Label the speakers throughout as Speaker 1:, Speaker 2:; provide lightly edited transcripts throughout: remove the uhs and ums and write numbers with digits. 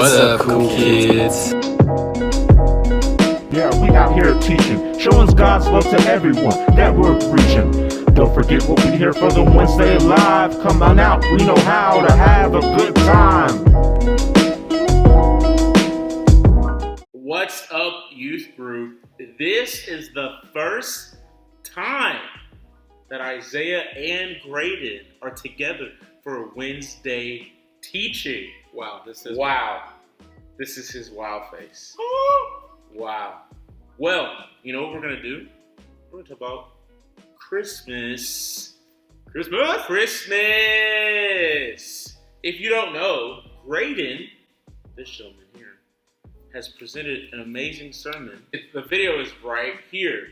Speaker 1: What's up, cool kids?
Speaker 2: Yeah, we out here teaching, showing God's love to everyone that we're reaching. Don't forget we'll be here for the Wednesday Live. Come on out, we know how to have a good time.
Speaker 3: What's up, youth group? This is the first time that Isaiah and Graydon are together for a Wednesday teaching.
Speaker 1: Wow, this is
Speaker 3: This is his wow face. Wow. Well, you know what we're gonna do? We're gonna talk about Christmas. Christmas! If you don't know, Graydon, this gentleman here, has presented an amazing sermon. The video is right here.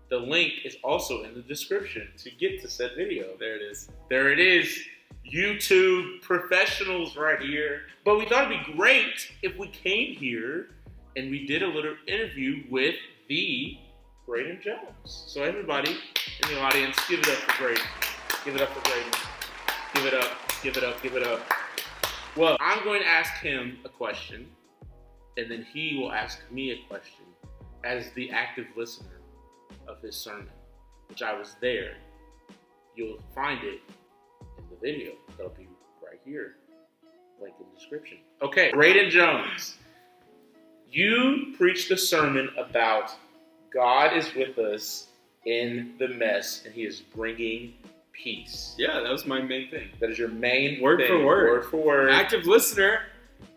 Speaker 3: The link is also in the description to get to said video.
Speaker 1: There it is.
Speaker 3: There it is. YouTube professionals right here. But we thought it'd be great if we came here and we did a little interview with the Graydon Jones. So everybody in the audience, give it up for Graydon. Give it up for Graydon. Give it up, give it up, give it up. Well, I'm going to ask him a question, and then he will ask me a question as the active listener of his sermon, which I was there. You'll find it in the video. That'll be right here, link in the description. Okay, Graydon Jones, you preached a sermon about God is with us in the mess, and He is bringing peace.
Speaker 1: Yeah, that was my main thing.
Speaker 3: That is your main
Speaker 1: Word
Speaker 3: thing.
Speaker 1: for word.
Speaker 3: Word for word.
Speaker 1: Active listener.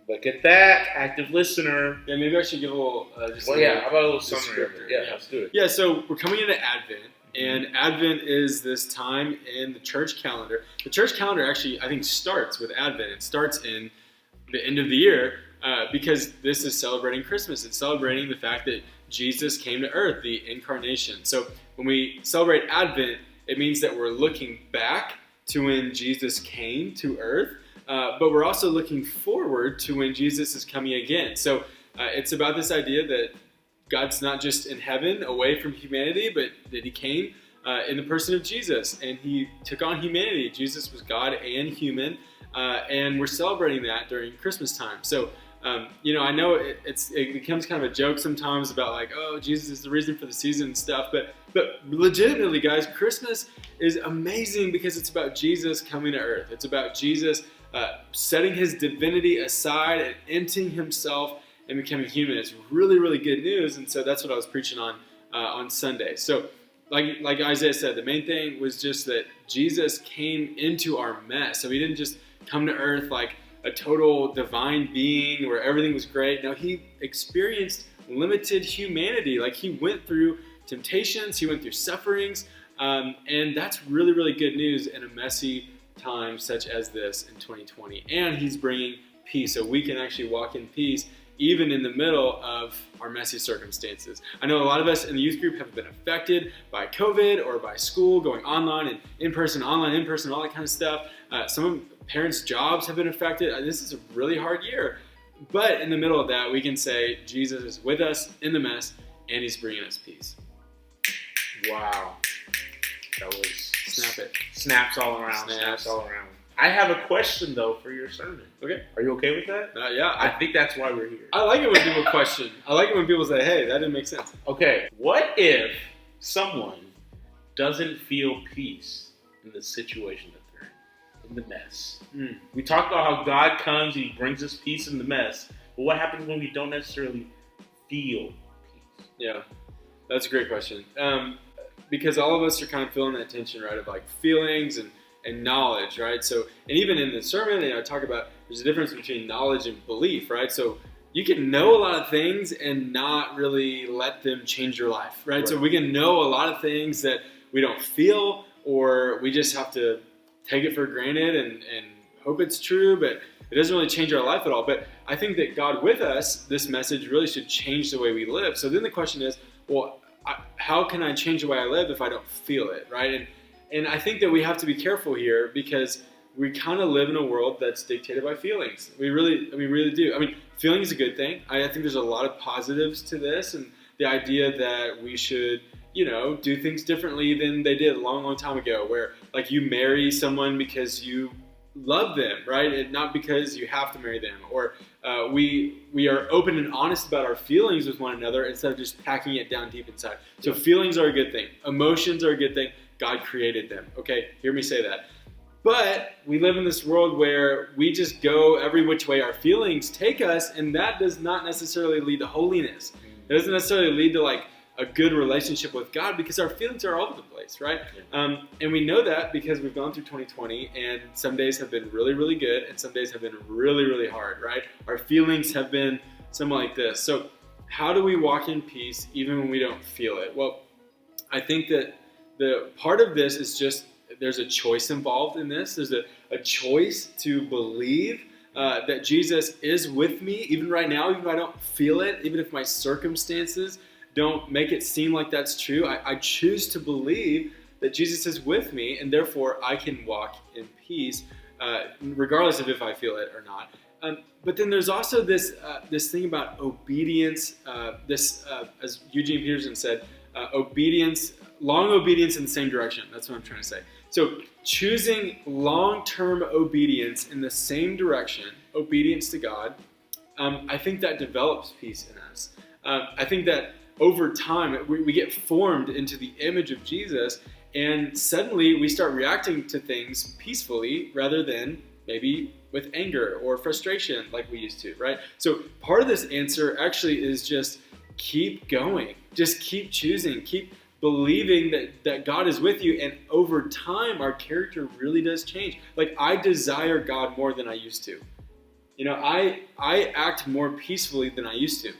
Speaker 3: Look at that, active listener.
Speaker 1: Yeah, maybe I should give a little.
Speaker 3: How about a little summary of it?
Speaker 1: Yeah,
Speaker 3: Let's do it.
Speaker 1: Yeah, so we're coming into Advent, and Advent is this time in the church calendar. The church calendar actually, I think, starts with Advent. It starts in the end of the year because this is celebrating Christmas. It's celebrating the fact that Jesus came to earth, the Incarnation. So when we celebrate Advent, it means that we're looking back to when Jesus came to earth, but we're also looking forward to when Jesus is coming again. So it's about this idea that God's not just in heaven away from humanity, but that He came in the person of Jesus, and He took on humanity. Jesus was God and human, and we're celebrating that during Christmas time. So I know it becomes kind of a joke sometimes about like, oh, Jesus is the reason for the season and stuff, but legitimately, guys, Christmas is amazing because it's about Jesus coming to earth. It's about Jesus setting His divinity aside and emptying Himself and becoming human. It's really, really good news, and so that's what I was preaching on Sunday. So like Isaiah said, the main thing was just that Jesus came into our mess. So He didn't just come to earth like a total divine being where everything was great. No, He experienced limited humanity. Like He went through temptations, He went through sufferings, and that's really, really good news in a messy time such as this in 2020. And He's bringing peace, so we can actually walk in peace even in the middle of our messy circumstances. I know a lot of us in the youth group have been affected by COVID or by school, going online and in-person, online, in-person, all that kind of stuff. Some of parents' jobs have been affected. This is a really hard year. But in the middle of that, we can say Jesus is with us in the mess, and He's bringing us peace.
Speaker 3: Wow. That was...
Speaker 1: Snap it.
Speaker 3: Snaps all around. Snaps all around. I have a question, though, for your sermon.
Speaker 1: Okay.
Speaker 3: Are you okay with that?
Speaker 1: Yeah.
Speaker 3: I think that's why we're here.
Speaker 1: I like it when people question. I like it when people say, hey, that didn't make sense.
Speaker 3: Okay. What if someone doesn't feel peace in the situation that they're in the mess? We talked about how God comes, He brings us peace in the mess. But what happens when we don't necessarily feel peace?
Speaker 1: Yeah, that's a great question. Because all of us are kind of feeling that tension, right, of like feelings and knowledge, right? So, and even in the sermon, I talk about there's a difference between knowledge and belief, right? So you can know a lot of things and not really let them change your life, right? So we can know a lot of things that we don't feel, or we just have to take it for granted and hope it's true, but it doesn't really change our life at all. But I think that God with us, this message really should change the way we live. So then the question is, well, how can I change the way I live if I don't feel it, right? And I think that we have to be careful here because we kind of live in a world that's dictated by feelings. We really do. I mean, feeling is a good thing. I think there's a lot of positives to this, and the idea that we should, do things differently than they did a long, long time ago, where like you marry someone because you love them, right? And not because you have to marry them, or we are open and honest about our feelings with one another instead of just packing it down deep inside. So feelings are a good thing. Emotions are a good thing. God created them. Okay, hear me say that. But we live in this world where we just go every which way our feelings take us, and that does not necessarily lead to holiness. It doesn't necessarily lead to like a good relationship with God, because our feelings are all over the place, right? And we know that because we've gone through 2020, and some days have been really, really good, and some days have been really, really hard, right? Our feelings have been something like this. So how do we walk in peace even when we don't feel it? Well, I think that the part of this is just there's a choice involved in this. There's a choice to believe that Jesus is with me, even right now, even if I don't feel it, even if my circumstances don't make it seem like that's true. I choose to believe that Jesus is with me, and therefore I can walk in peace, regardless of if I feel it or not. But then there's also this thing about obedience. As Eugene Peterson said, long obedience in the same direction. That's what I'm trying to say. So choosing long-term obedience in the same direction, obedience to God, I think that develops peace in us. I think that over time, we get formed into the image of Jesus, and suddenly we start reacting to things peacefully rather than maybe with anger or frustration like we used to, right? So part of this answer actually is just keep going. Just keep choosing. Keep believing that God is with you, and over time, our character really does change. Like, I desire God more than I used to. You know, I act more peacefully than I used to.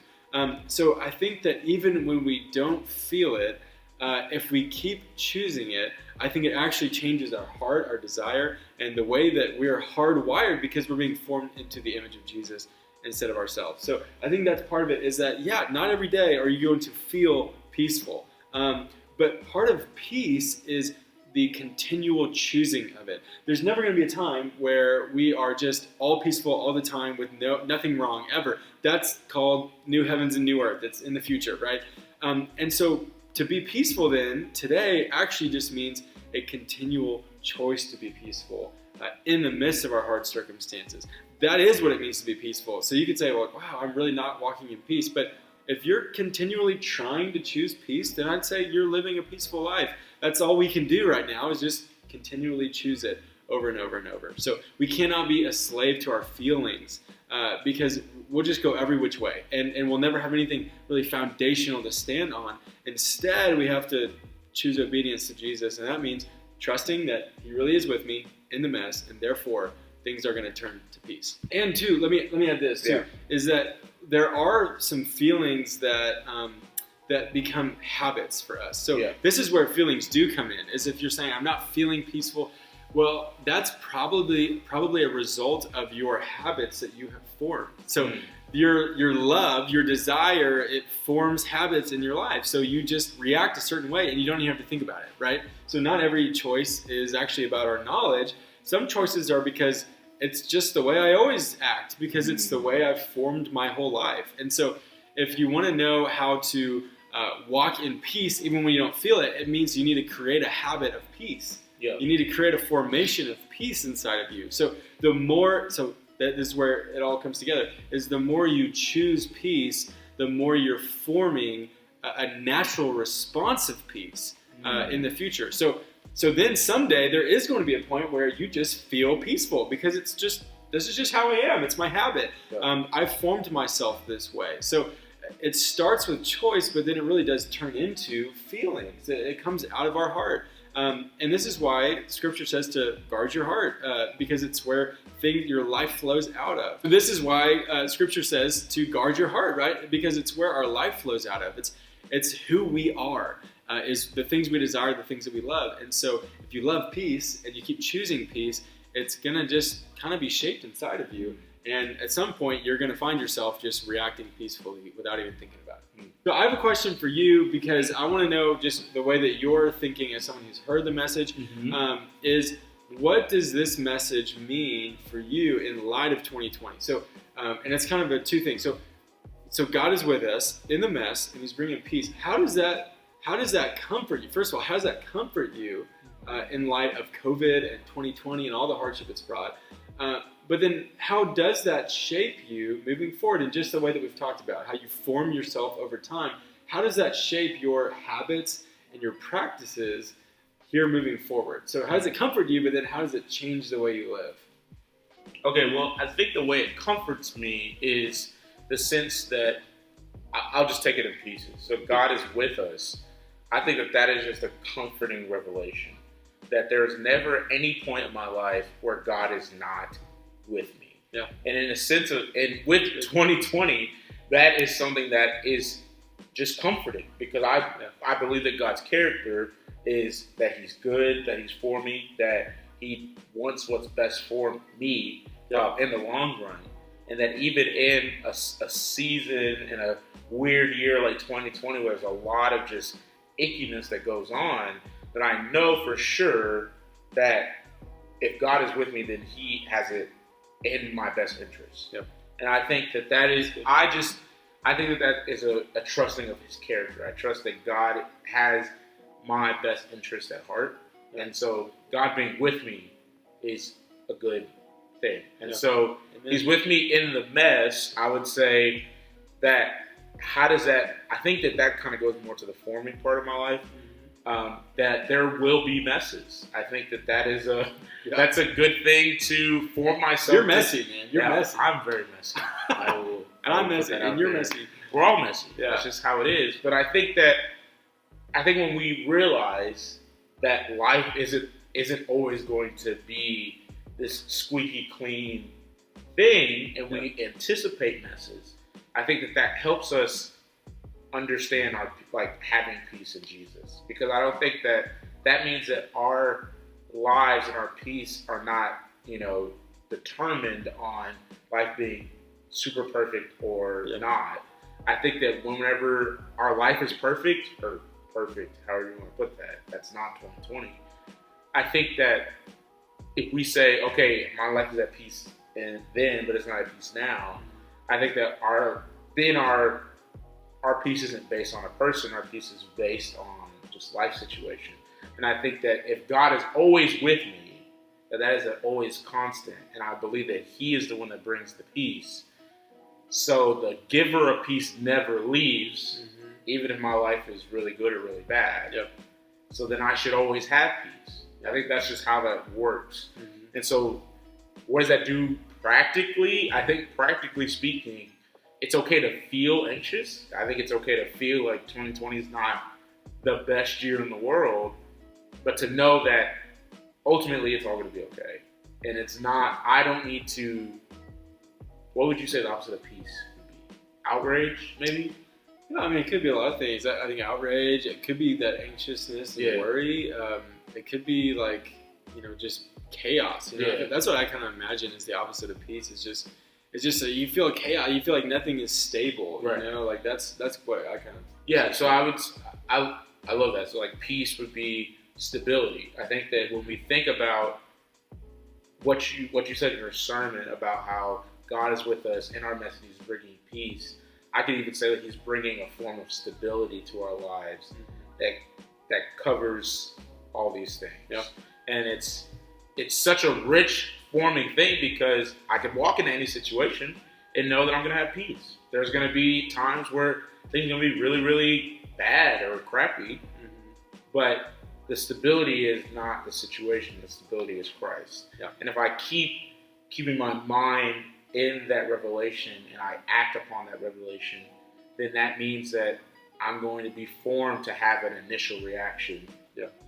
Speaker 1: So I think that even when we don't feel it, if we keep choosing it, I think it actually changes our heart, our desire, and the way that we are hardwired, because we're being formed into the image of Jesus instead of ourselves. So I think that's part of it, is that, yeah, not every day are you going to feel peaceful. But part of peace is the continual choosing of it. There's never going to be a time where we are just all peaceful all the time with nothing wrong ever. That's called new heavens and new earth. It's in the future, right? And so to be peaceful then today actually just means a continual choice to be peaceful in the midst of our hard circumstances. That is what it means to be peaceful. So you could say, well, wow, I'm really not walking in peace. But if you're continually trying to choose peace, then I'd say you're living a peaceful life. That's all we can do right now, is just continually choose it over and over and over. So we cannot be a slave to our feelings, because we'll just go every which way, and we'll never have anything really foundational to stand on. Instead, we have to choose obedience to Jesus, and that means trusting that He really is with me in the mess, and therefore things are going to turn to peace. And two, let me add this too, is that there are some feelings that that become habits for us. So this is where feelings do come in, is if you're saying, I'm not feeling peaceful, well, that's probably a result of your habits that you have formed. So your love, your desire, it forms habits in your life. So you just react a certain way, and you don't even have to think about it, right? So not every choice is actually about our knowledge. Some choices are because it's just the way I always act, because it's the way I've formed my whole life. And so if you want to know how to walk in peace even when you don't feel it, it means you need to create a habit of peace. You need to create a formation of peace inside of you. So that is where it all comes together, is the more you choose peace, the more you're forming a natural response of peace in the future. So then someday there is going to be a point where you just feel peaceful, because this is just how I am. It's my habit. I've formed myself this way. So it starts with choice, but then it really does turn into feelings. It comes out of our heart. And this is why Scripture says to guard your heart, because it's where your life flows out of. This is why Scripture says to guard your heart, right? Because it's where our life flows out of. It's who we are. Is the things we desire, the things that we love. And so if you love peace and you keep choosing peace, it's going to just kind of be shaped inside of you. And at some point, you're going to find yourself just reacting peacefully without even thinking about it. So I have a question for you, because I want to know just the way that you're thinking as someone who's heard the message, is what does this message mean for you in light of 2020? So, and it's kind of two things. So God is with us in the mess, and He's bringing peace. How does that comfort you? First of all, how does that comfort you in light of COVID and 2020 and all the hardship it's brought? But then how does that shape you moving forward in just the way that we've talked about, how you form yourself over time? How does that shape your habits and your practices here moving forward? So how does it comfort you, but then how does it change the way you live?
Speaker 3: Okay, well, I think the way it comforts me is the sense that I'll just take it in pieces. So God is with us. I think that is just a comforting revelation, that there's never any point in my life where God is not with me.
Speaker 1: Yeah.
Speaker 3: And in a sense of, and with 2020, that is something that is just comforting, because I believe that God's character is that he's good, that he's for me, that he wants what's best for me in the long run. And that even in a season, in a weird year like 2020, where there's a lot of just ickiness that goes on, that I know for sure that if God is with me, then he has it in my best interest.
Speaker 1: Yep.
Speaker 3: And I think that is, I think that is a trusting of his character. I trust that God has my best interest at heart. And so God being with me is a good thing. And so he's with me in the mess. I would say that, how does that, I think that kind of goes more to the forming part of my life. That there will be messes. I think that is that's a good thing to form myself.
Speaker 1: You're messy, man. You're messy.
Speaker 3: I'm very messy.
Speaker 1: And I'm messy, and you're messy.
Speaker 3: We're all messy.
Speaker 1: Yeah.
Speaker 3: That's just how it is. But I think when we realize that life isn't always going to be this squeaky clean thing, and we anticipate messes, I think that helps us understand our having peace in Jesus, because I don't think that means that our lives and our peace are not determined on life being super perfect or not. I think that whenever our life is perfect, or perfect, however you want to put that, that's not 2020. I think that if we say, okay, my life is at peace and then, but it's not at peace now, I think that our peace isn't based on a person. Our peace is based on just life situation. And I think that if God is always with me, that is always constant. And I believe that he is the one that brings the peace. So the giver of peace never leaves, even if my life is really good or really bad.
Speaker 1: Yep.
Speaker 3: So then I should always have peace. I think that's just how that works. And so what does that do practically? I think practically speaking, it's okay to feel anxious. I think it's okay to feel like 2020 is not the best year in the world, but to know that ultimately it's all going to be okay. And it's not, I don't need to, what would you say the opposite of peace would be? Outrage, maybe?
Speaker 1: No, I mean, it could be a lot of things. I think outrage, it could be that anxiousness and worry. It could be just chaos. That's what I kind of imagine is the opposite of peace. It's just you feel chaos. You feel like nothing is stable.
Speaker 3: Right.
Speaker 1: That's what I kind of.
Speaker 3: Yeah. So I love that. So peace would be stability. I think that when we think about what you said in your sermon about how God is with us in our mess and he's bringing peace, I could even say that he's bringing a form of stability to our lives that covers all these things.
Speaker 1: Yeah. And
Speaker 3: it's such a rich forming thing, because I could walk into any situation and know that I'm going to have peace. There's going to be times where things are going to be really, really bad or crappy, but the stability is not the situation. The stability is Christ.
Speaker 1: Yeah. And
Speaker 3: if I keeping my mind in that revelation and I act upon that revelation, then that means that I'm going to be formed to have an initial reaction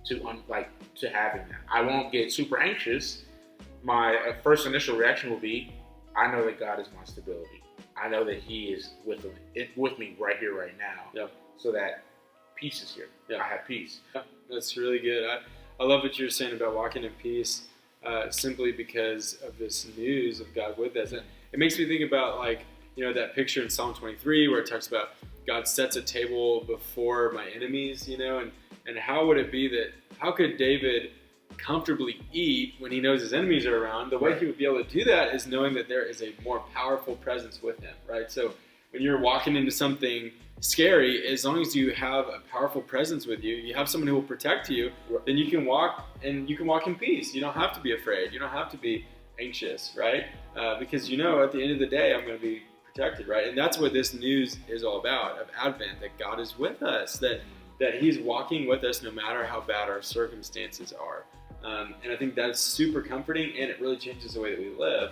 Speaker 3: to having that. I won't get super anxious. My first initial reaction will be, I know that God is my stability. I know that he is with me right here, right now.
Speaker 1: Yeah.
Speaker 3: So that peace is here.
Speaker 1: Yeah.
Speaker 3: I have peace.
Speaker 1: Yeah, that's really good. I love what you're saying about walking in peace, simply because of this news of God with us. And it makes me think about that picture in Psalm 23 where it talks about God sets a table before my enemies, and how would it be how could David comfortably eat when he knows his enemies are around? The way he would be able to do that is knowing that there is a more powerful presence with him, right? So when you're walking into something scary, as long as you have a powerful presence with you, you have someone who will protect you, then you can walk in peace. You don't have to be afraid. You don't have to be anxious, right? Because you know, at the end of the day, I'm going to be protected, right? And that's what this news is all about, of Advent, that God is with us, that He's walking with us no matter how bad our circumstances are. And I think that's super comforting, and it really changes the way that we live,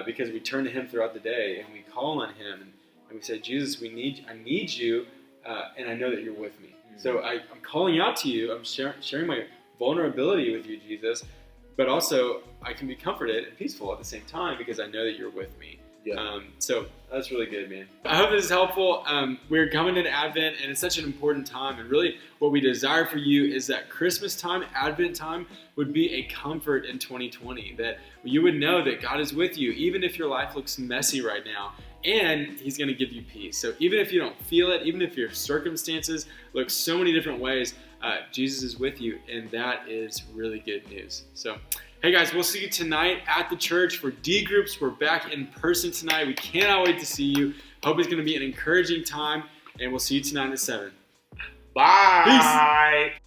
Speaker 1: because we turn to Him throughout the day, and we call on Him, and we say, Jesus, I need you, and I know that you're with me. So I'm calling out to you. I'm sharing my vulnerability with you, Jesus, but also I can be comforted and peaceful at the same time because I know that you're with me.
Speaker 3: Yeah.
Speaker 1: So that's really good, man. I hope this is helpful. We're coming into Advent, and it's such an important time. And really what we desire for you is that Christmas time, Advent time, would be a comfort in 2020, that you would know that God is with you, even if your life looks messy right now, and He's going to give you peace. So even if you don't feel it, even if your circumstances look so many different ways, Jesus is with you, and that is really good news. So, hey guys, we'll see you tonight at the church for D groups. We're back in person tonight. We cannot wait to see you. Hope it's going to be an encouraging time, and we'll see you tonight at 7.
Speaker 3: Bye.
Speaker 1: Peace.